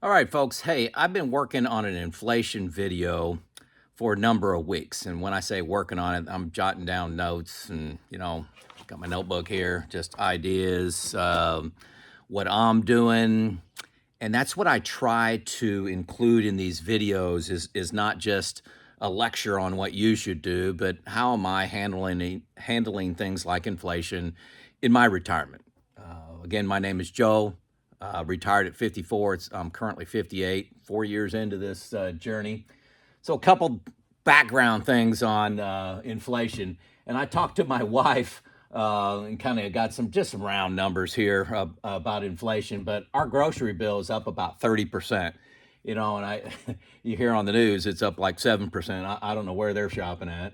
All right, folks. Hey, I've been working on an inflation video for a number of weeks. And when I say working on it, I'm jotting down notes and, got my notebook here, just ideas, what I'm doing. And that's what I try to include in these videos is not just a lecture on what you should do, but how am I handling things like inflation in my retirement. Again, my name is Joe. Retired at 54. I'm currently 58, 4 years into this journey. So, a couple background things on inflation. And I talked to my wife and kind of got some round numbers here about inflation. But our grocery bill is up about 30%. And you hear on the news it's up like 7%. I don't know where they're shopping at.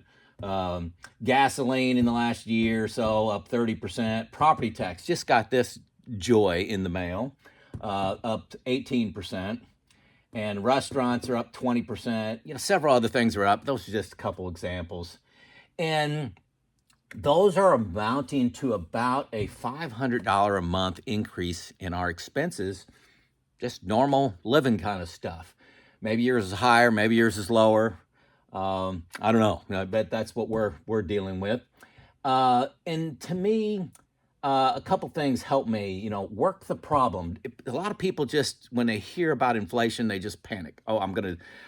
Gasoline in the last year or so up 30%. Property tax just got this joy in the mail, up 18%. And restaurants are up 20%. Several other things are up. Those are just a couple examples. And those are amounting to about a $500 a month increase in our expenses, just normal living kind of stuff. Maybe yours is higher, maybe yours is lower. I don't know. I bet that's what we're dealing with. And to me, a couple things help me, work the problem. A lot of people just, when they hear about inflation, they just panic. Oh,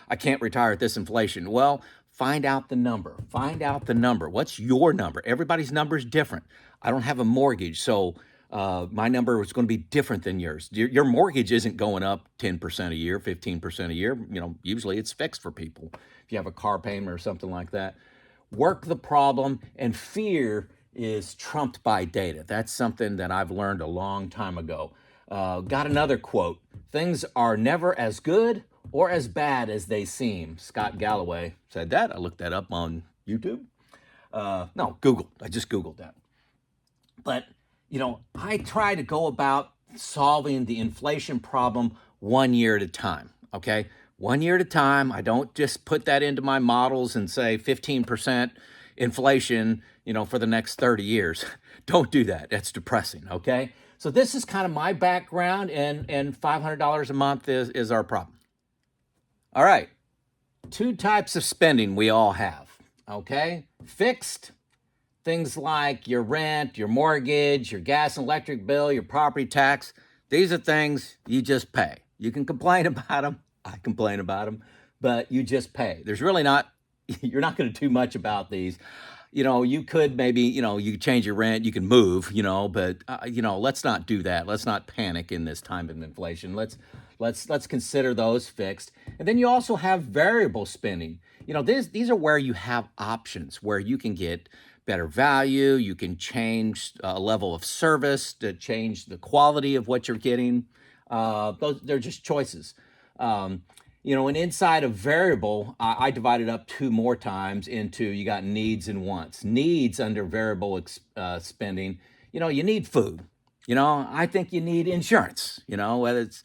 I can't retire at this inflation. Well, find out the number. Find out the number. What's your number? Everybody's number is different. I don't have a mortgage, so my number is going to be different than yours. Your mortgage isn't going up 10% a year, 15% a year. Usually it's fixed for people. If you have a car payment or something like that, work the problem, and fear is trumped by data. That's something that I've learned a long time ago. Got another quote. Things are never as good or as bad as they seem. Scott Galloway said that. I looked that up on YouTube. No, Google. I just Googled that. But, I try to go about solving the inflation problem 1 year at a time, okay? 1 year at a time. I don't just put that into my models and say 15% inflation, for the next 30 years. Don't do that. That's depressing, okay? So this is kind of my background, and $500 a month is our problem. All right. Two types of spending we all have, okay? Fixed, things like your rent, your mortgage, your gas and electric bill, your property tax. These are things you just pay. You can complain about them. I complain about them, but you just pay. You're not going to do much about these. You could maybe, you could change your rent, you can move, but let's not do that. Let's not panic in this time of inflation. Let's consider those fixed. And then you also have variable spending. These are where you have options, where you can get better value, you can change a level of service to change the quality of what you're getting. They're just choices. And inside of variable, I divided up two more times into, you got needs and wants. Needs under variable spending, you need food. I think you need insurance, whether it's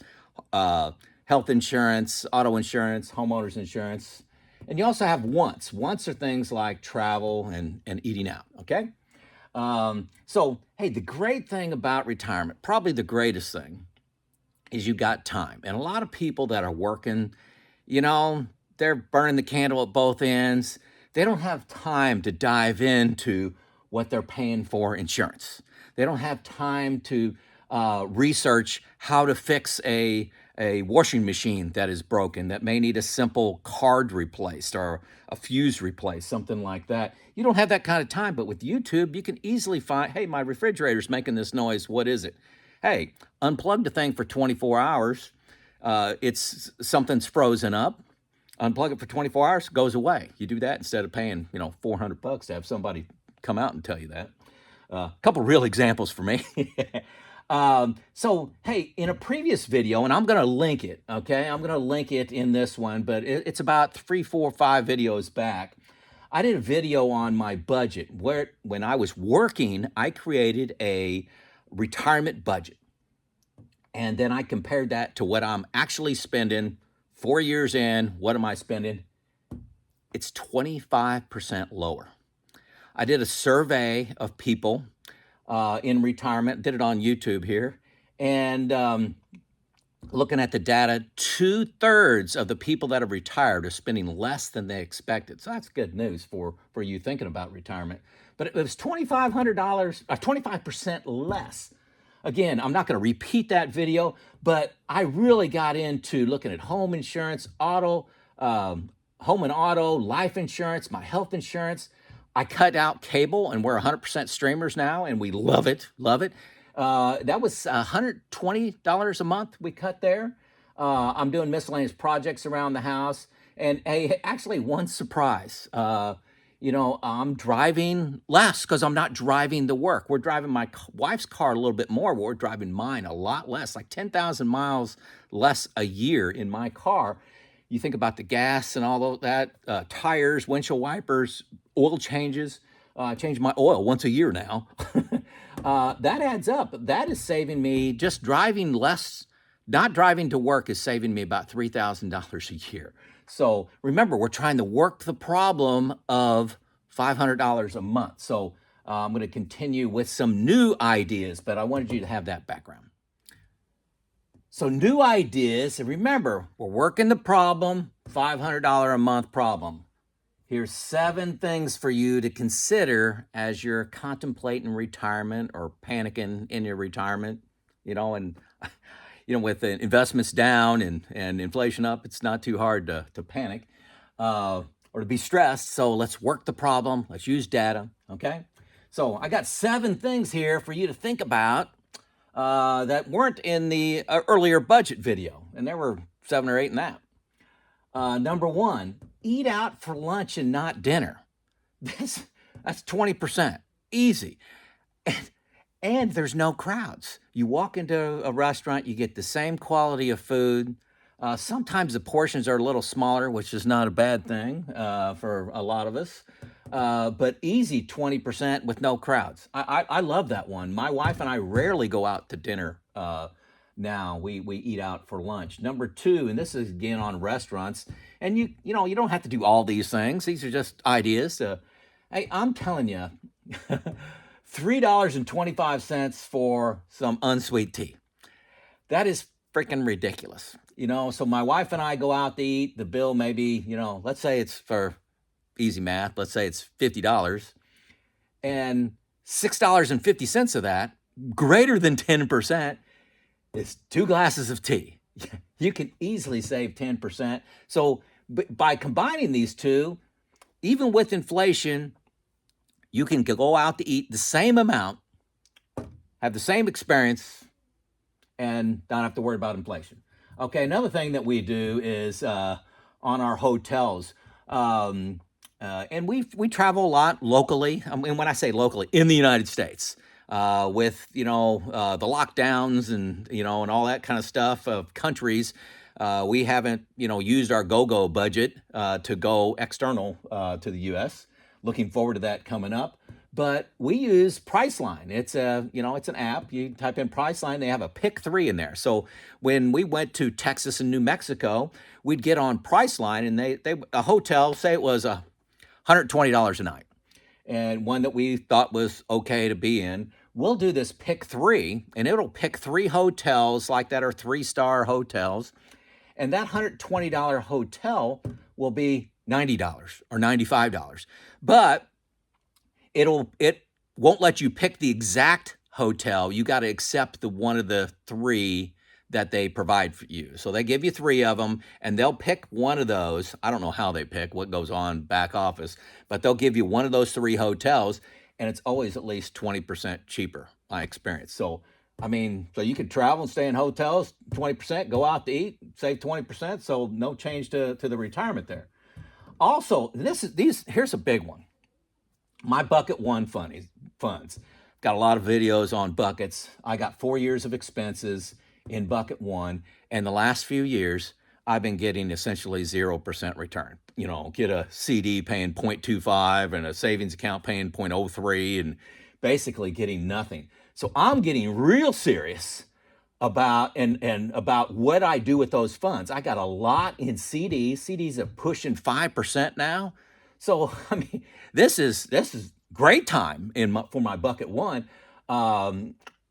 health insurance, auto insurance, homeowners insurance. And you also have wants. Wants are things like travel and eating out, okay? So, hey, the great thing about retirement, probably the greatest thing, is you got time. And a lot of people that are working, they're burning the candle at both ends. They don't have time to dive into what they're paying for insurance. They don't have time to research how to fix a washing machine that is broken, that may need a simple card replaced or a fuse replaced, something like that. You don't have that kind of time, but with YouTube, you can easily find, hey, my refrigerator's making this noise. What is it? Hey, unplug the thing for 24 hours. Something's frozen up. Unplug it for 24 hours, goes away. You do that instead of paying, $400 to have somebody come out and tell you that. A couple real examples for me. So, hey, in a previous video, and I'm going to link it, okay? I'm going to link it in this one, but it's about 3, 4, 5 videos back. I did a video on my budget where, when I was working, I created a retirement budget. And then I compared that to what I'm actually spending 4 years in. What am I spending? It's 25% lower. I did a survey of people in retirement, did it on YouTube here. And looking at the data, 2/3 of the people that have retired are spending less than they expected. So that's good news for you thinking about retirement. But it was $2,500, 25% less. Again, I'm not going to repeat that video, but I really got into looking at home insurance, home and auto, life insurance, my health insurance. I cut out cable and we're 100% streamers now, and we love it, love it. That was $120 a month we cut there. I'm doing miscellaneous projects around the house. And hey, actually, one surprise. I'm driving less because I'm not driving to work. We're driving my wife's car a little bit more, but we're driving mine a lot less, like 10,000 miles less a year in my car. You think about the gas and all of that, tires, windshield wipers, oil changes. I change my oil once a year now. That adds up. That is saving me just driving less. Not driving to work is saving me about $3,000 a year. So remember, we're trying to work the problem of $500 a month. So I'm going to continue with some new ideas, but I wanted you to have that background. So new ideas, and remember, we're working the problem, $500 a month problem. Here's 7 things for you to consider as you're contemplating retirement or panicking in your retirement, and with the investments down and inflation up, it's not too hard to panic or to be stressed. So let's work the problem. Let's use data, okay? So I got 7 things here for you to think about that weren't in the earlier budget video, and there were 7 or 8 in that. Number 1, eat out for lunch and not dinner. That's 20%. Easy. And there's no crowds. You walk into a restaurant, you get the same quality of food. Sometimes the portions are a little smaller, which is not a bad thing for a lot of us. But easy 20% with no crowds. I love that one. My wife and I rarely go out to dinner now. We eat out for lunch. Number 2, and this is again on restaurants, and you don't have to do all these things. These are just ideas. Hey, I'm telling you, $3.25 for some unsweet tea. That is freaking ridiculous. So my wife and I go out to eat. The bill maybe, let's say it's, for easy math, let's say it's $50, and $6.50 of that, greater than 10%, is 2 glasses of tea. You can easily save 10%. So by combining these two, even with inflation, you can go out to eat the same amount, have the same experience, and not have to worry about inflation. Okay, another thing that we do is on our hotels, and we travel a lot locally. I mean, when I say locally, in the United States, with the lockdowns and and all that kind of stuff of countries, we haven't used our go-go budget to go external to the U.S. Looking forward to that coming up. But we use Priceline. It's it's an app. You type in Priceline, they have a pick 3 in there. So when we went to Texas and New Mexico, we'd get on Priceline, and a hotel, say it was $120 a night, and one that we thought was okay to be in. We'll do this pick 3, and it'll pick 3 hotels like that are 3-star hotels, and that $120 hotel will be $90 or $95. But it won't let you pick the exact hotel. You got to accept one of the 3 that they provide for you. So they give you 3 of them, and they'll pick one of those. I don't know how they pick, what goes on back office, but they'll give you one of those 3 hotels, and it's always at least 20% cheaper, my experience. So so you could travel and stay in hotels, 20%, go out to eat, save 20%. So no change to the retirement there. Also, here's a big one. My Bucket One funds. Got a lot of videos on buckets. I got 4 years of expenses in Bucket One, and the last few years I've been getting essentially 0% return. Get a CD paying 0.25 and a savings account paying 0.03, and basically getting nothing. So I'm getting real serious about about what I do with those funds. I got a lot in CDs. CDs are pushing 5% now. So this is great time for my Bucket One.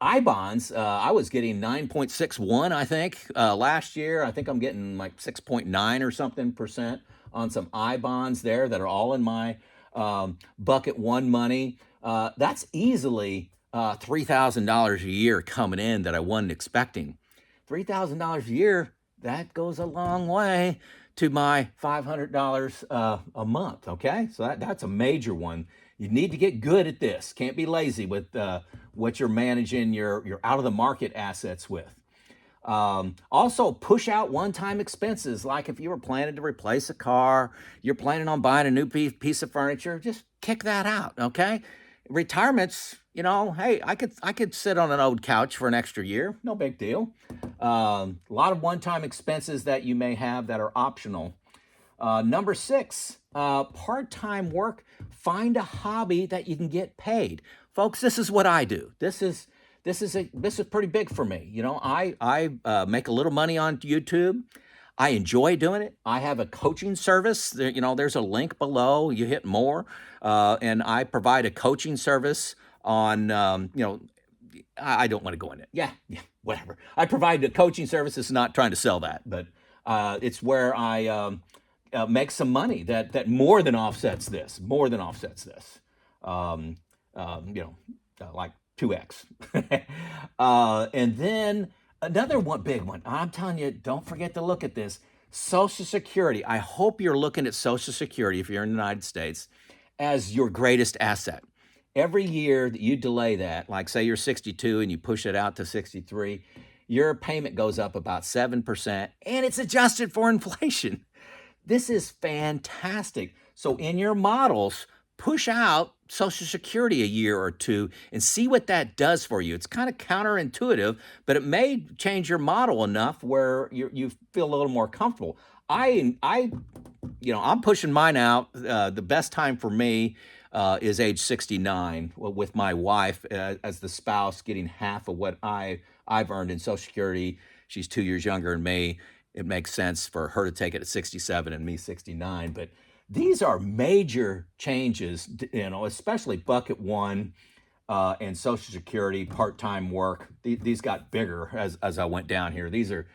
I bonds, I was getting 9.61, I think, last year. I think I'm getting like 6.9 or something percent on some I bonds there that are all in my bucket one money. That's easily $3,000 a year coming in that I wasn't expecting. $3,000 a year, that goes a long way to my $500 a month. Okay, so that's a major one. You need to get good at this. Can't be lazy with what you're managing your out of the market assets with. Also, push out one-time expenses, like if you were planning to replace a car, you're planning on buying a new piece of furniture, just kick that out. Okay, retirement's, hey, I could sit on an old couch for an extra year, no big deal. A lot of one-time expenses that you may have that are optional. Number six, part-time work. Find a hobby that you can get paid, folks. This is what I do. This is pretty big for me. I make a little money on YouTube. I enjoy doing it. I have a coaching service. There's a link below. You hit more, and I provide a coaching service on. I don't want to go in it. Yeah, whatever. I provide a coaching service. It's not trying to sell that, but it's where I make some money that more than offsets this. More than offsets this. Um, like 2x. And then another one, big one. I'm telling you, don't forget to look at this. Social Security. I hope you're looking at Social Security, if you're in the United States, as your greatest asset. Every year that you delay that, like say you're 62 and you push it out to 63, your payment goes up about 7%, and it's adjusted for inflation. This is fantastic. So in your models, push out Social Security a year or two and see what that does for you. It's kind of counterintuitive, but it may change your model enough where you feel a little more comfortable. I'm pushing mine out. The best time for me is age 69, with my wife as the spouse getting half of what I've earned in Social Security. She's 2 years younger than me. It makes sense for her to take it at 67 and me 69. But these are major changes, especially bucket one and Social Security, part-time work. These got bigger as I went down here. These are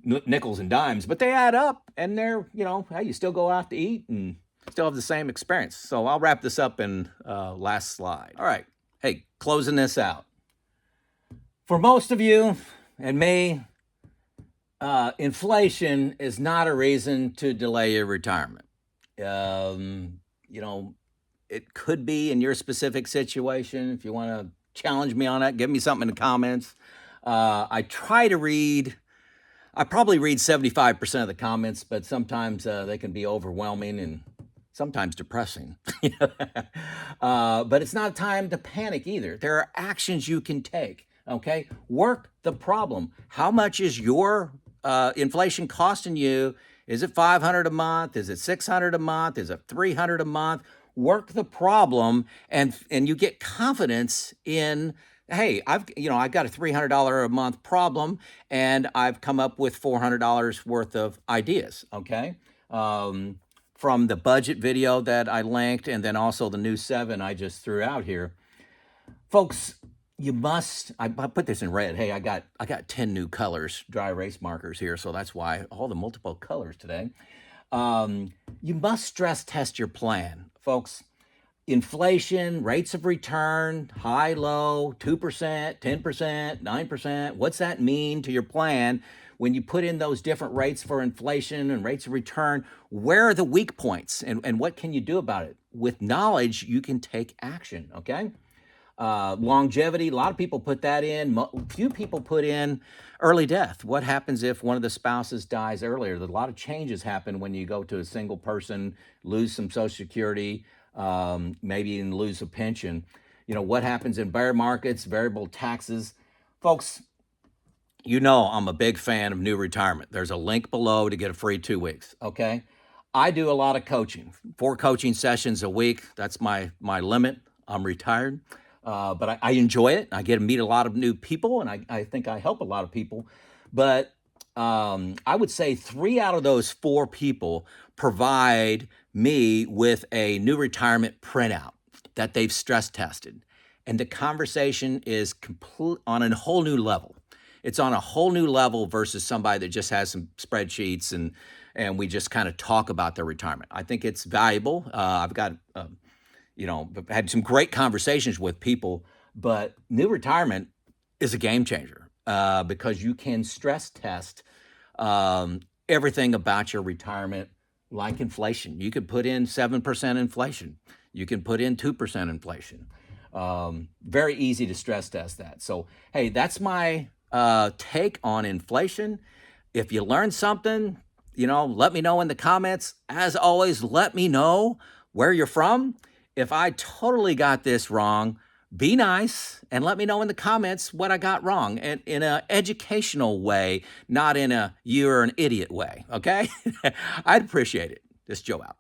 nickels and dimes, but they add up, and they're, hey, you still go out to eat and still have the same experience. So I'll wrap this up in last slide. All right. Hey, closing this out. For most of you and me, inflation is not a reason to delay your retirement. It could be in your specific situation. If you want to challenge me on that, give me something in the comments. I probably read 75% of the comments, but sometimes they can be overwhelming and sometimes depressing. But it's not time to panic either. There are actions you can take. Okay, work the problem. How much is your inflation costing you? Is it $500 a month? Is it $600 a month? Is it $300 a month? Work the problem, and you get confidence in, hey, I've got a $300 a month problem, and I've come up with $400 worth of ideas. Okay, from the budget video that I linked, and then also the new 7 I just threw out here, folks. You must. I put this in red. Hey, I got 10 new colors, dry erase markers here, so that's why all the multiple colors today. You must stress test your plan, folks. Inflation, rates of return, high, low, 2%, 10%, 9%. What's that mean to your plan when you put in those different rates for inflation and rates of return? Where are the weak points, and what can you do about it? With knowledge, you can take action. Okay. Longevity, a lot of people put that in. Few people put in early death. What happens if one of the spouses dies earlier? There's a lot of changes happen when you go to a single person, lose some Social Security, maybe even lose a pension. What happens in bear markets, variable taxes. Folks, I'm a big fan of New Retirement. There's a link below to get a free 2 weeks, okay? I do a lot of coaching, 4 coaching sessions a week. That's my limit. I'm retired. But I enjoy it. I get to meet a lot of new people, and I think I help a lot of people. But I would say 3 out of those 4 people provide me with a New Retirement printout that they've stress tested. and the conversation is on a whole new level. It's on a whole new level versus somebody that just has some spreadsheets and we just kind of talk about their retirement. I think it's valuable. I've got had some great conversations with people, but new retirement is a game changer because you can stress test everything about your retirement, like inflation. You could put in 7% inflation. You can put in 2% inflation. Very easy to stress test that. So, hey, that's my take on inflation. If you learned something, let me know in the comments. As always, let me know where you're from. If I totally got this wrong, be nice and let me know in the comments what I got wrong, and in an educational way, not in a you're an idiot way, okay? I'd appreciate it. This is Joe out.